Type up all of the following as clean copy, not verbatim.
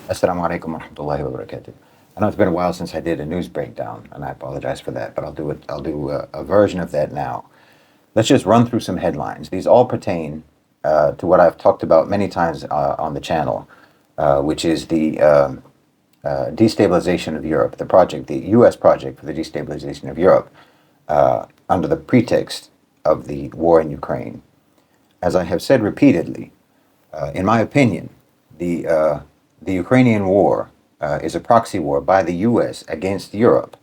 Assalamu alaikum wa rahmatullahi wa barakatuh. I know it's been a while since I did a news breakdown, and I apologize for that, but I'll do a version of that now. Let's just run through some headlines. These all pertain to what I've talked about many times on the channel, which is the destabilization of Europe, the project, the U.S. project for the destabilization of Europe, under the pretext of the war in Ukraine. As I have said repeatedly, in my opinion, the Ukrainian war is a proxy war by the U.S. against Europe,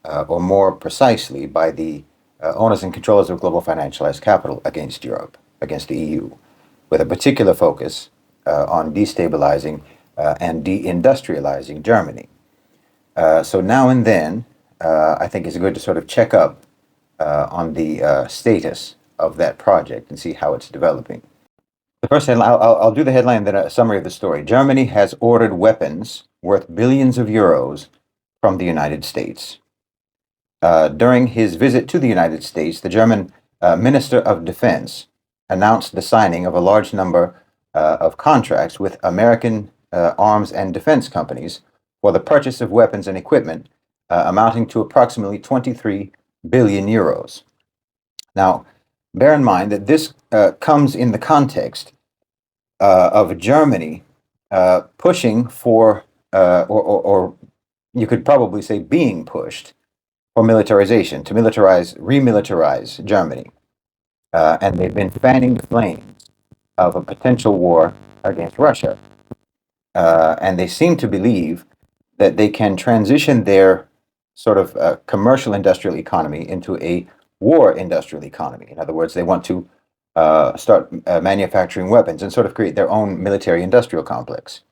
or more precisely, by the owners and controllers of global financialized capital against Europe, against the EU, with a particular focus on destabilizing and deindustrializing Germany. So now and then, I think it's good to sort of check up on the status of that project and see how it's developing. The first headline, I'll do the headline and then a summary of the story. Germany has ordered weapons worth billions of euros from the United States. During his visit to the United States, the German Minister of Defense announced the signing of a large number of contracts with American arms and defense companies for the purchase of weapons and equipment amounting to approximately 23 billion euros. Now, bear in mind that this comes in the context of Germany pushing for, or you could probably say being pushed for militarization, to remilitarize Germany. And they've been fanning the flames of a potential war against Russia. And they seem to believe that they can transition their sort of commercial industrial economy into a war industrial economy. In other words, they want to start manufacturing weapons and sort of create their own military industrial complex.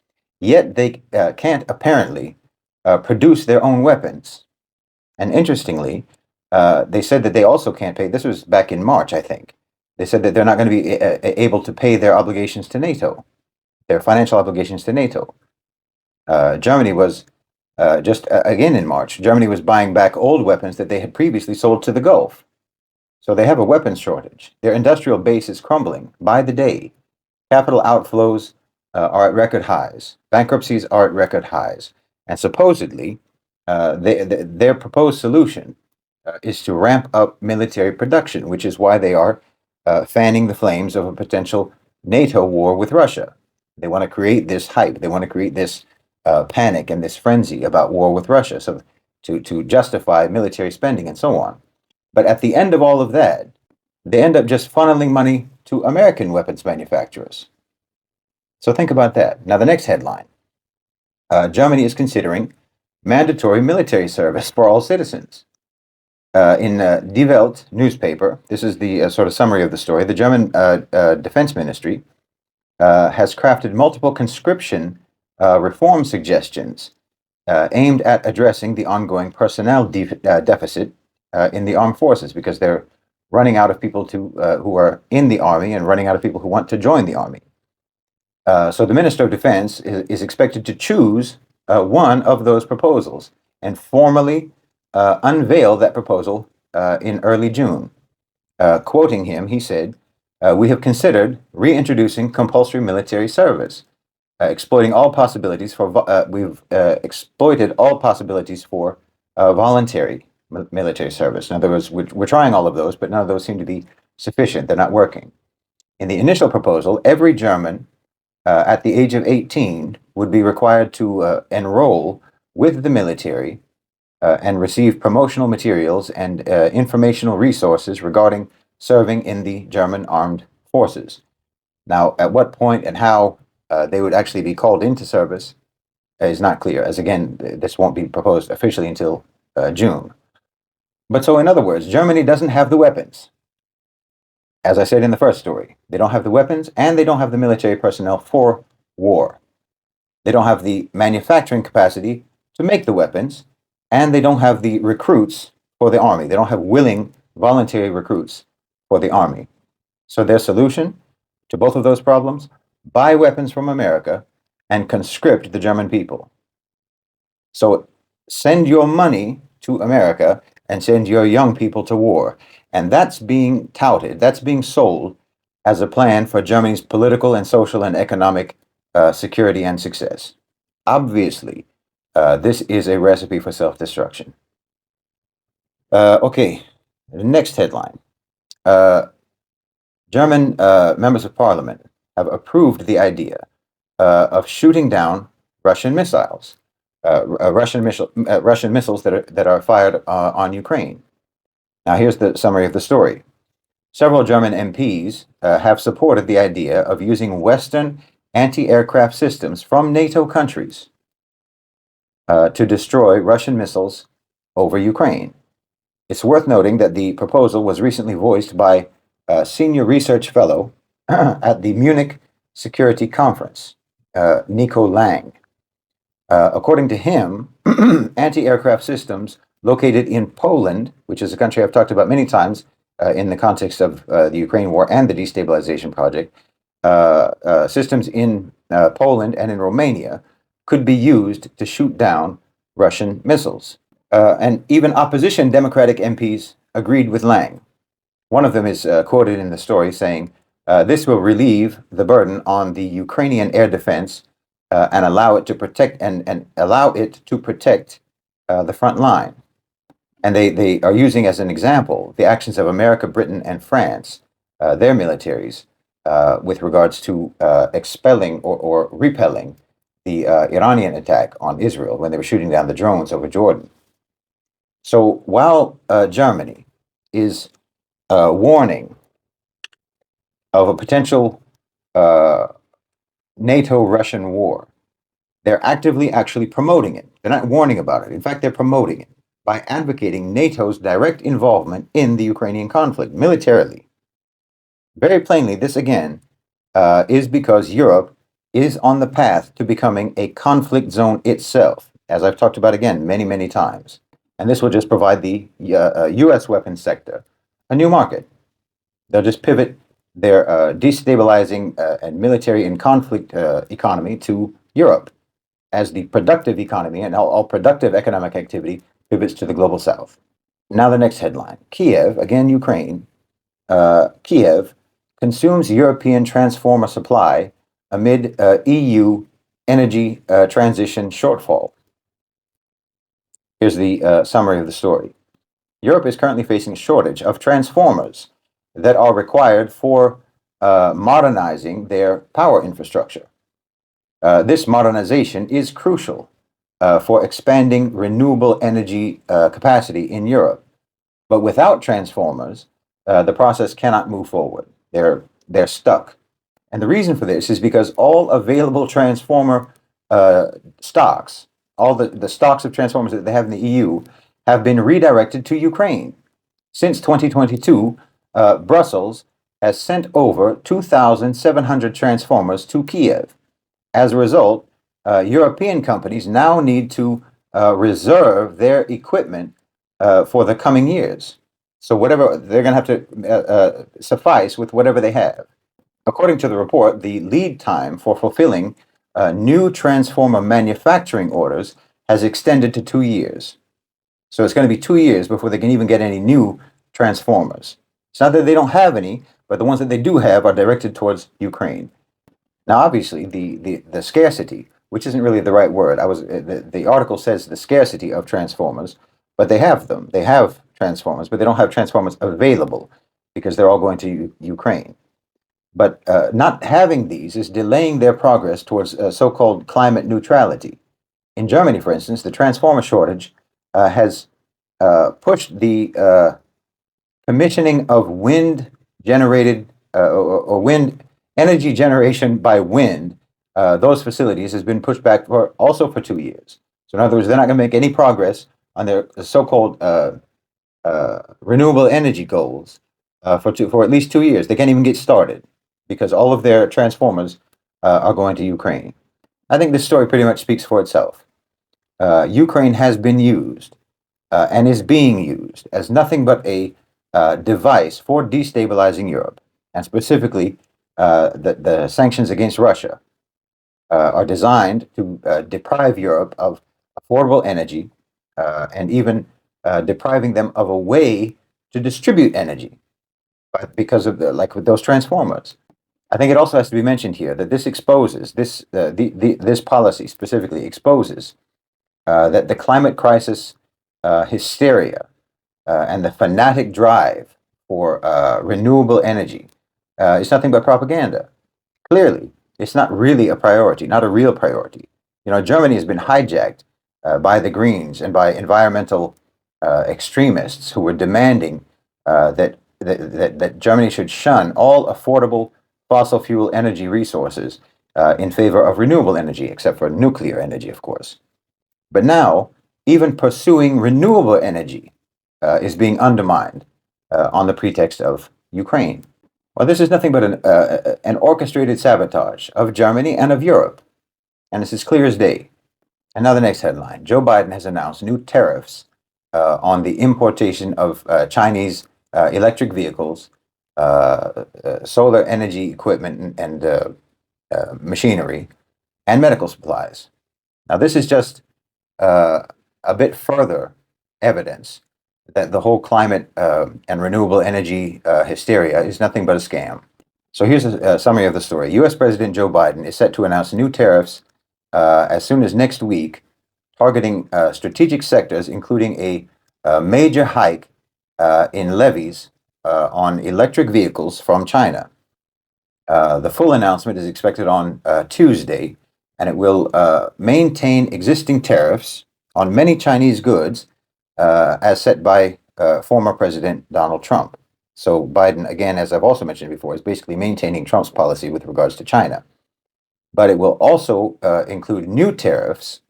Yet they can't apparently produce their own weapons. And interestingly, they said that they also can't pay. This was back in March, I think. They said that they're not going to be able to pay their obligations to NATO, their financial obligations to NATO. Germany was again in March, Germany was buying back old weapons that they had previously sold to the Gulf. So they have a weapons shortage. Their industrial base is crumbling by the day. Capital outflows are at record highs. Bankruptcies are at record highs. And supposedly, their proposed solution is to ramp up military production, which is why they are fanning the flames of a potential NATO war with Russia. They want to create this hype. They want to create this panic and this frenzy about war with Russia, so to justify military spending and so on. But at the end of all of that, they end up just funneling money to American weapons manufacturers. So think about that. Now, the next headline, Germany is considering mandatory military service for all citizens. In Die Welt newspaper, this is the sort of summary of the story, the German Defense Ministry has crafted multiple conscription reform suggestions aimed at addressing the ongoing personnel deficit in the armed forces, because they're running out of people who are in the army and running out of people who want to join the army. So the Minister of Defense is expected to choose one of those proposals and formally unveil that proposal in early June. Quoting him, he said, "We have considered reintroducing compulsory military service, exploiting all possibilities for we've exploited all possibilities for voluntary military service. In other words, we're trying all of those, but none of those seem to be sufficient. They're not working. In the initial proposal, every German at the age of 18 would be required to enroll with the military and receive promotional materials and informational resources regarding serving in the German armed forces. Now, at what point and how they would actually be called into service is not clear, as again, this won't be proposed officially until June. But so, in other words, Germany doesn't have the weapons. As I said in the first story, they don't have the weapons and they don't have the military personnel for war. They don't have the manufacturing capacity to make the weapons, and they don't have the recruits for the army. They don't have willing, voluntary recruits for the army. So their solution to both of those problems, buy weapons from America and conscript the German people. So send your money to America and send your young people to war. And that's being touted, that's being sold as a plan for Germany's political and social and economic security and success. Obviously, this is a recipe for self-destruction. Okay, the next headline. German members of parliament have approved the idea of shooting down Russian missiles, Russian missiles that are fired on Ukraine. Now, here's the summary of the story. Several German MPs have supported the idea of using Western anti-aircraft systems from NATO countries to destroy Russian missiles over Ukraine. It's worth noting that the proposal was recently voiced by a senior research fellow at the Munich Security Conference, Nico Lang. According to him, anti-aircraft systems located in Poland, which is a country I've talked about many times in the context of the Ukraine war and the destabilization project, systems in Poland and in Romania could be used to shoot down Russian missiles. And even opposition Democratic MPs agreed with Lang. One of them is quoted in the story saying, this will relieve the burden on the Ukrainian air defense and allow it to protect the front line. And they are using as an example the actions of America, Britain, and France, their militaries, with regards to expelling or repelling the Iranian attack on Israel when they were shooting down the drones over Jordan. So while Germany is warning of a potential NATO-Russian war, they're actively actually promoting it. They're not warning about it. In fact, they're promoting it by advocating NATO's direct involvement in the Ukrainian conflict militarily. Very plainly, this again is because Europe is on the path to becoming a conflict zone itself, as I've talked about again many, many times. And this will just provide the U.S. weapons sector a new market. They'll just pivot their destabilizing and military and conflict economy to Europe as the productive economy and all productive economic activity pivots to the global south. Now the next headline. Kiev, again Ukraine, Kiev consumes European transformer supply amid EU energy transition shortfall. Here's the summary of the story. Europe is currently facing a shortage of transformers that are required for modernizing their power infrastructure. This modernization is crucial for expanding renewable energy capacity in Europe. But without transformers, the process cannot move forward. They're stuck. And the reason for this is because all available transformer stocks, all the stocks of transformers that they have in the EU, have been redirected to Ukraine. Since 2022, Brussels has sent over 2,700 transformers to Kiev. As a result, European companies now need to reserve their equipment for the coming years. So whatever they're going to have to suffice with whatever they have. According to the report, the lead time for fulfilling new transformer manufacturing orders has extended to 2 years. So it's going to be 2 years before they can even get any new transformers. It's not that they don't have any, but the ones that they do have are directed towards Ukraine. Now, obviously, the scarcity, which isn't really the right word. The article says the scarcity of transformers, but they have them. They have transformers, but they don't have transformers available because they're all going to Ukraine. But not having these is delaying their progress towards so-called climate neutrality. In Germany, for instance, the transformer shortage has pushed the commissioning of wind-generated or wind energy generation by wind. Those facilities has been pushed back also for 2 years. So in other words, they're not going to make any progress on their so-called renewable energy goals for at least 2 years. They can't even get started because all of their transformers are going to Ukraine. I think this story pretty much speaks for itself. Ukraine has been used and is being used as nothing but a device for destabilizing Europe, and specifically the sanctions against Russia are designed to deprive Europe of affordable energy and even depriving them of a way to distribute energy because of like with those transformers. I think it also has to be mentioned here that this exposes this policy specifically exposes that the climate crisis hysteria and the fanatic drive for renewable energy is nothing but propaganda. Clearly, it's not really a priority, not a real priority. You know, Germany has been hijacked by the Greens and by environmental extremists who were demanding that Germany should shun all affordable fossil fuel energy resources in favor of renewable energy, except for nuclear energy, of course. But now, even pursuing renewable energy is being undermined on the pretext of Ukraine. Well, this is nothing but an orchestrated sabotage of Germany and of Europe, and it's as clear as day. And now the next headline. Joe Biden has announced new tariffs on the importation of Chinese electric vehicles, solar energy equipment, and machinery, and medical supplies. Now, this is just a bit further evidence that the whole climate and renewable energy hysteria is nothing but a scam. So here's a summary of the story. U.S. President Joe Biden is set to announce new tariffs as soon as next week, targeting strategic sectors, including a major hike in levies on electric vehicles from China. The full announcement is expected on Tuesday, and it will maintain existing tariffs on many Chinese goods as set by former President Donald Trump. So Biden, again, as I've also mentioned before, is basically maintaining Trump's policy with regards to China. But it will also include new tariffs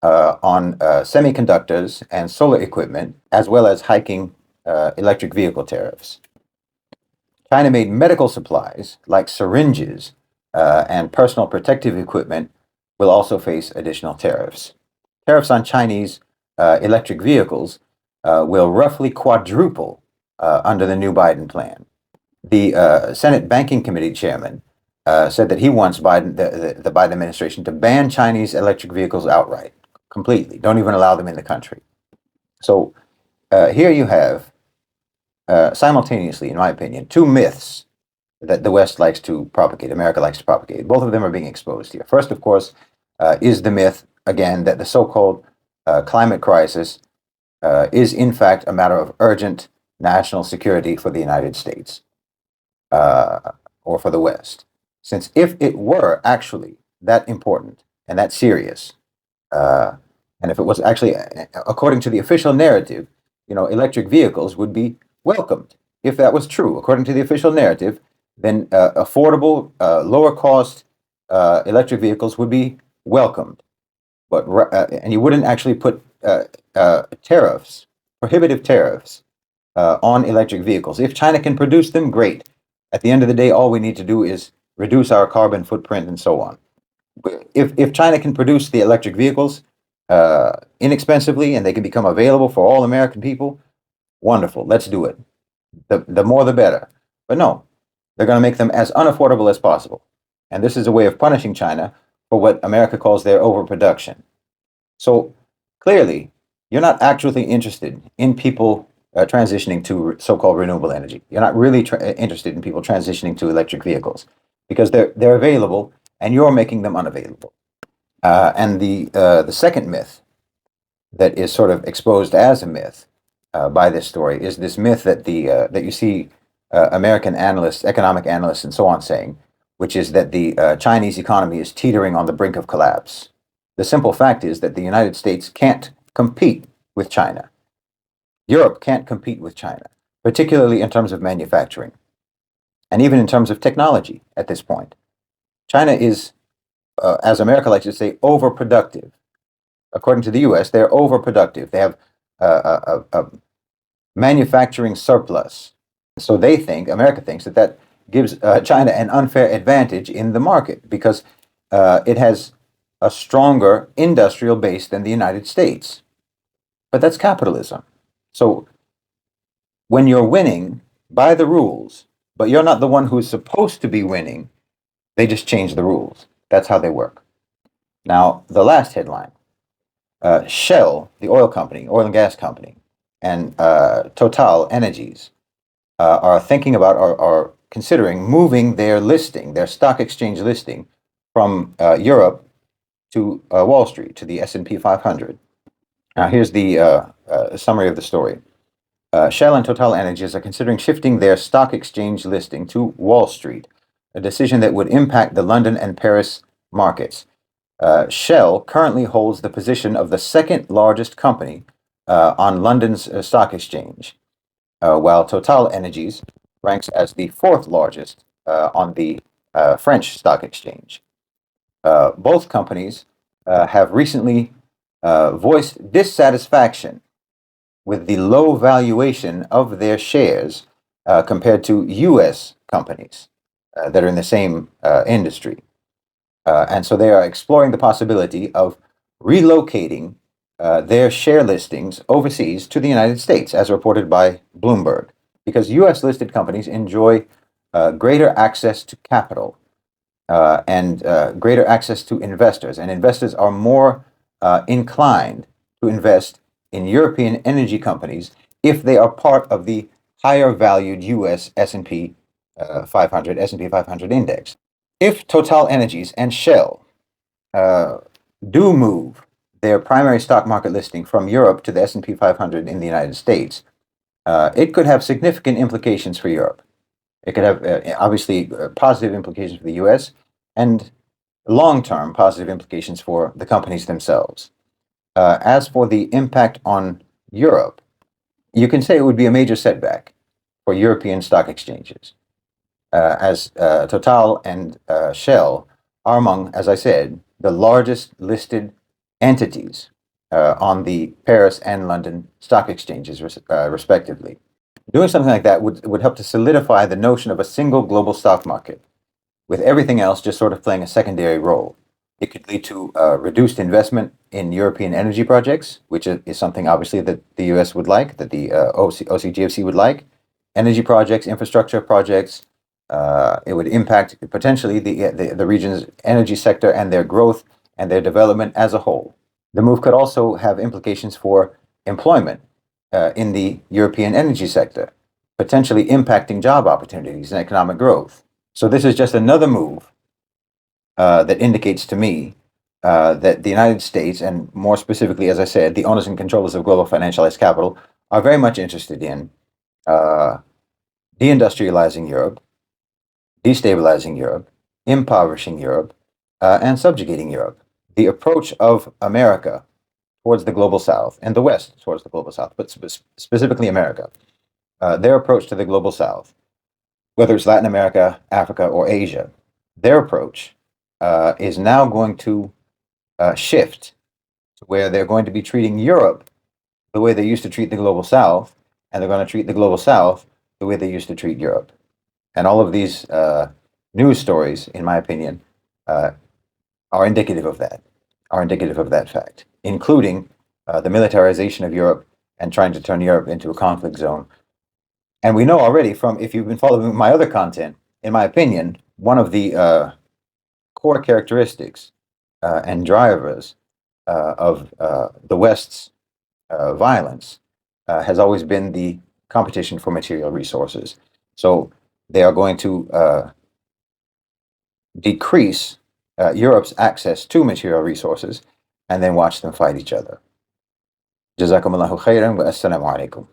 on semiconductors and solar equipment, as well as hiking electric vehicle tariffs. China-made medical supplies like syringes and personal protective equipment will also face additional tariffs. Tariffs on Chinese electric vehicles will roughly quadruple under the new Biden plan. The Senate Banking Committee chairman said that he wants the Biden administration to ban Chinese electric vehicles outright, completely. Don't even allow them in the country. So here you have, simultaneously, in my opinion, two myths that the West likes to propagate, America likes to propagate. Both of them are being exposed here. First, of course, is the myth, again, that the so-called climate crisis is, in fact, a matter of urgent national security for the United States or for the West. Since if it were actually that important and that serious, and if it was actually, according to the official narrative, you know, electric vehicles would be welcomed. If that was true, according to the official narrative, then affordable, lower cost electric vehicles would be welcomed. But and you wouldn't actually put tariffs, prohibitive tariffs, on electric vehicles. If China can produce them, great. At the end of the day, all we need to do is reduce our carbon footprint and so on. If China can produce the electric vehicles inexpensively and they can become available for all American people, wonderful. Let's do it. The more the better. But no, they're going to make them as unaffordable as possible. And this is a way of punishing China for what America calls their overproduction. So clearly, you're not actually interested in people transitioning to so-called renewable energy. You're not really interested in people transitioning to electric vehicles because they're available and you're making them unavailable. And the second myth that is sort of exposed as a myth by this story is this myth that that you see American analysts, economic analysts, and so on saying, which is that the Chinese economy is teetering on the brink of collapse. The simple fact is that the United States can't compete with China. Europe can't compete with China, particularly in terms of manufacturing, and even in terms of technology at this point. China is, as America likes to say, overproductive. According to the US, they're overproductive. They have a manufacturing surplus. So they think, America thinks, that gives China an unfair advantage in the market because it has a stronger industrial base than the United States. But that's capitalism. So when you're winning by the rules, but you're not the one who's supposed to be winning, they just change the rules. That's how they work. Now, the last headline. Shell, the oil company, oil and gas company, and Total Energies are thinking about, are considering moving their listing, their stock exchange listing, from Europe to Wall Street, to the S&P 500. Now, here's the summary of the story. Shell and Total Energies are considering shifting their stock exchange listing to Wall Street, a decision that would impact the London and Paris markets. Shell currently holds the position of the second largest company on London's stock exchange, while Total Energies ranks as the fourth largest on the French stock exchange. Both companies have recently voiced dissatisfaction with the low valuation of their shares compared to U.S. companies that are in the same industry. And so they are exploring the possibility of relocating their share listings overseas to the United States, as reported by Bloomberg, because U.S. listed companies enjoy greater access to capital and greater access to investors, and investors are more inclined to invest in European energy companies if they are part of the higher valued U.S. S&P 500 index. If Total Energies and Shell do move their primary stock market listing from Europe to the S&P 500 in the United States, it could have significant implications for Europe. It could have obviously positive implications for the U.S. and long-term positive implications for the companies themselves. As for the impact on Europe, you can say it would be a major setback for European stock exchanges, as Total and Shell are among, as I said, the largest listed entities on the Paris and London stock exchanges, respectively. Doing something like that would help to solidify the notion of a single global stock market, with everything else just sort of playing a secondary role. It could lead to reduced investment in European energy projects, which is something obviously that the U.S. would like, that the OCGFC would like. Energy projects, infrastructure projects. It would impact potentially the region's energy sector and their growth and their development as a whole. The move could also have implications for employment in the European energy sector, potentially impacting job opportunities and economic growth. So this is just another move that indicates to me that the United States, and more specifically, as I said, the owners and controllers of global financialized capital, are very much interested in deindustrializing Europe, destabilizing Europe, impoverishing Europe, and subjugating Europe. The approach of America towards the global south, and the West towards the global south, but specifically America, their approach to the global south, whether it's Latin America, Africa, or Asia, their approach is now going to shift to where they're going to be treating Europe the way they used to treat the global south, and they're going to treat the global south the way they used to treat Europe. And all of these news stories, in my opinion, are indicative of that fact, including the militarization of Europe and trying to turn Europe into a conflict zone. And we know already from, if you've been following my other content, in my opinion, one of the core characteristics and drivers of the West's violence has always been the competition for material resources. So they are going to decrease Europe's access to material resources and then watch them fight each other. Jazakallah Khayr wa assalamu alaikum.